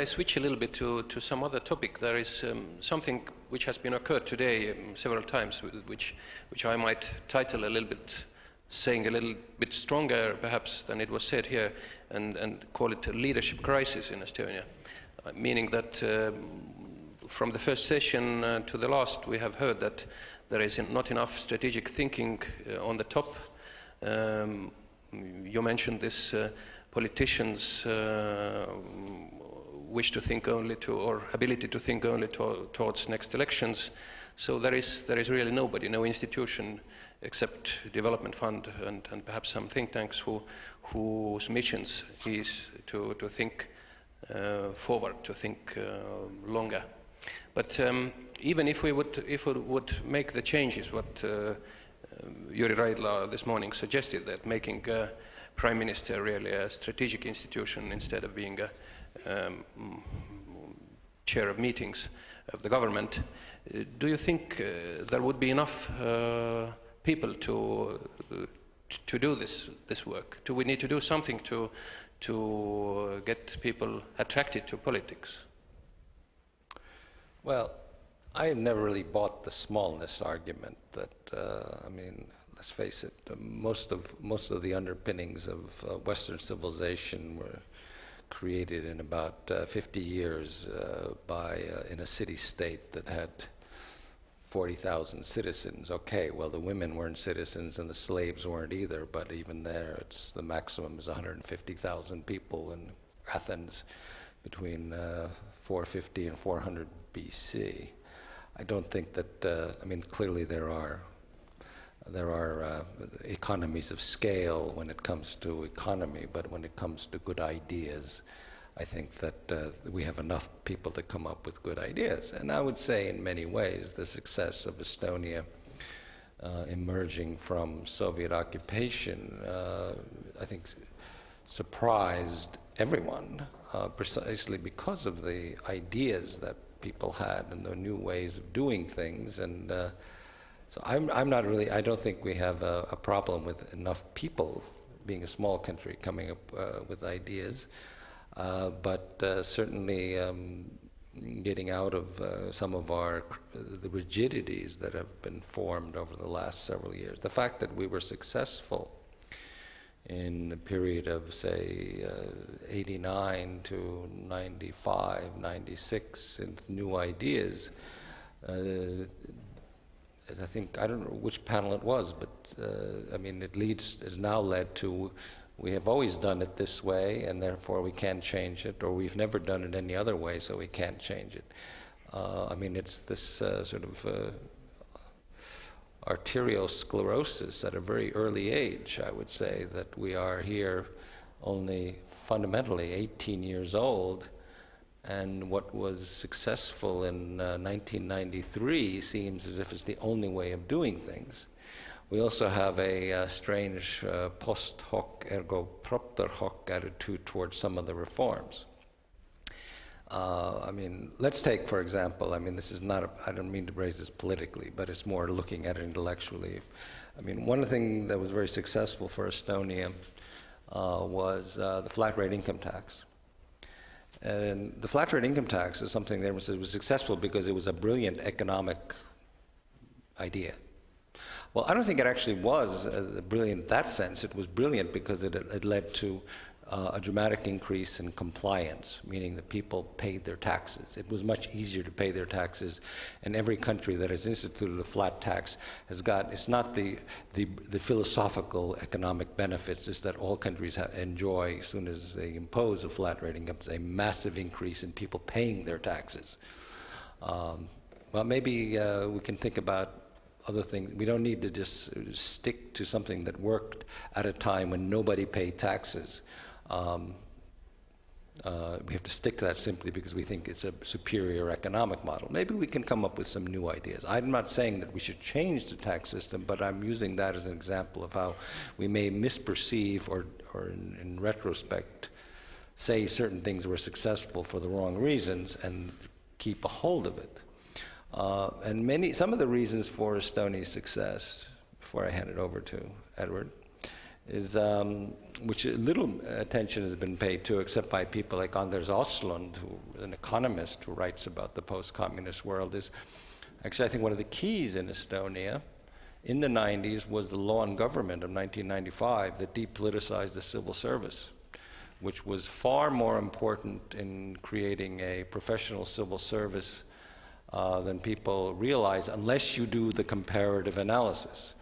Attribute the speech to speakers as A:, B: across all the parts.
A: I switch a little bit to some other topic? There is something which has been occurred today several times, which I might title a little bit, saying a little bit stronger perhaps than it was said here, and call it a leadership crisis in Estonia, meaning that from the first session to the last, we have heard that there is not enough strategic thinking on the top. You mentioned this politicians' wish to think only to, or ability to think only towards next elections. So there is really nobody, no institution except Development Fund and perhaps some think tanks whose missions is to think forward, to think longer. But even if we would make the changes, what Jüri Raidla this morning suggested, that making Prime Minister really a strategic institution instead of being a chair of meetings of the government, do you think there would be enough people to do this work? Do we need to do something to get people attracted to politics?
B: Well, I have never really bought the smallness argument. That I mean, let's face it, most of the underpinnings of Western civilization were created in about 50 years in a city-state that had 40,000 citizens. Okay, well, the women weren't citizens and the slaves weren't either, but even there, the maximum is 150,000 people in Athens between 450 and 400 BC. I don't think that, I mean, clearly there are economies of scale when it comes to economy, but when it comes to good ideas, I think that we have enough people to come up with good ideas. And I would say in many ways the success of Estonia emerging from Soviet occupation, I think surprised everyone precisely because of the ideas that people had and the new ways of doing things. And so I'm not really, I don't think we have a problem with enough people, being a small country, coming up with ideas. But certainly getting out of some of the rigidities that have been formed over the last several years. The fact that we were successful in the period of, say, 89 to 95, 96, in new ideas, I think, I don't know which panel it was, but I mean, has now led to, we have always done it this way, and therefore we can't change it, or we've never done it any other way, so we can't change it. I mean, it's this sort of arteriosclerosis at a very early age, I would say, that we are here only fundamentally 18 years old, and what was successful in 1993 seems as if it's the only way of doing things. We also have a strange post hoc ergo propter hoc attitude towards some of the reforms. I mean, let's take, for example, I mean, this is not, I don't mean to raise this politically, but it's more looking at it intellectually. I mean, one thing that was very successful for Estonia was the flat rate income tax. And the flat rate income tax is something that was successful because it was a brilliant economic idea. Well, I don't think it actually was brilliant in that sense. It was brilliant because it led to a dramatic increase in compliance, meaning that people paid their taxes. It was much easier to pay their taxes, and every country that has instituted a flat tax has got, it's not the philosophical economic benefits, it's that all countries enjoy, as soon as they impose a flat rate income, a massive increase in people paying their taxes. Well, maybe we can think about other things. We don't need to just stick to something that worked at a time when nobody paid taxes. We have to stick to that simply because we think it's a superior economic model. Maybe we can come up with some new ideas. I'm not saying that we should change the tax system, but I'm using that as an example of how we may misperceive or in retrospect say certain things were successful for the wrong reasons and keep a hold of it. And some of the reasons for Estonia's success, before I hand it over to Edward, is which little attention has been paid to, except by people like Anders Oslund, an economist who writes about the post-communist world, is actually, I think, one of the keys in Estonia in the 90s was the law and government of 1995 that depoliticized the civil service, which was far more important in creating a professional civil service than people realize, unless you do the comparative analysis.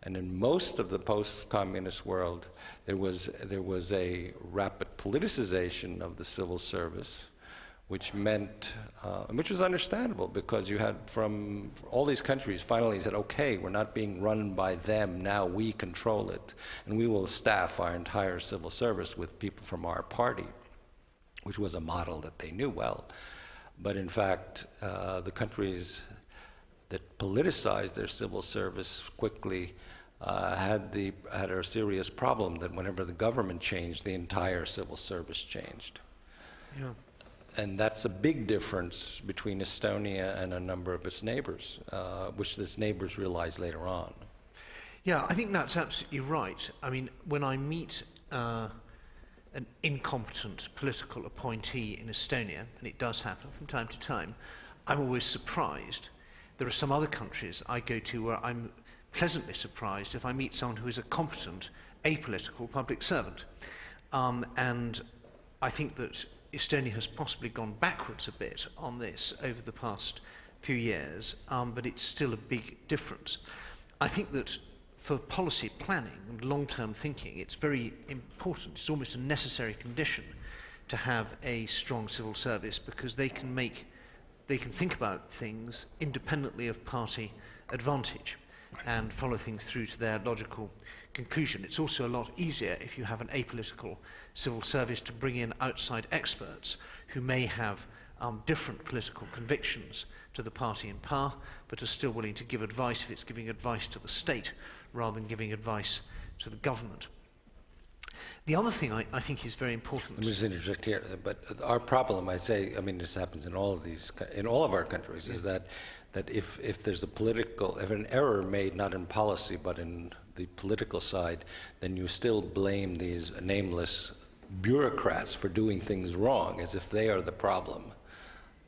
B: And in most of the post-communist world, there was a rapid politicization of the civil service, which meant, which was understandable, because you had from all these countries finally said, okay, we're not being run by them, now we control it, and we will staff our entire civil service with people from our party, which was a model that they knew well. But in fact, the countries that politicized their civil service quickly had a serious problem that whenever the government changed, the entire civil service changed.
C: Yeah.
B: And that's a big difference between Estonia and a number of its neighbors, which its neighbors realized later on.
C: Yeah, I think that's absolutely right. I mean, when I meet an incompetent political appointee in Estonia, and it does happen from time to time, I'm always surprised. There are some other countries I go to where I'm pleasantly surprised if I meet someone who is a competent, apolitical public servant. And I think that Estonia has possibly gone backwards a bit on this over the past few years, but it's still a big difference. I think that for policy planning and long-term thinking, it's very important, it's almost a necessary condition to have a strong civil service, because they can think about things independently of party advantage and follow things through to their logical conclusion. It's also a lot easier if you have an apolitical civil service to bring in outside experts who may have different political convictions to the party in power, but are still willing to give advice if it's giving advice to the state rather than giving advice to the government. The other thing I think is very important.
B: Let me just interject here. But our problem, I'd say, I mean, this happens in all of our countries, is that if there's if an error made not in policy but in the political side, then you still blame these nameless bureaucrats for doing things wrong, as if they are the problem.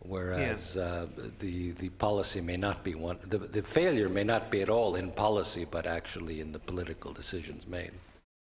B: Whereas the policy may not be one. The failure may not be at all in policy, but actually in the political decisions made.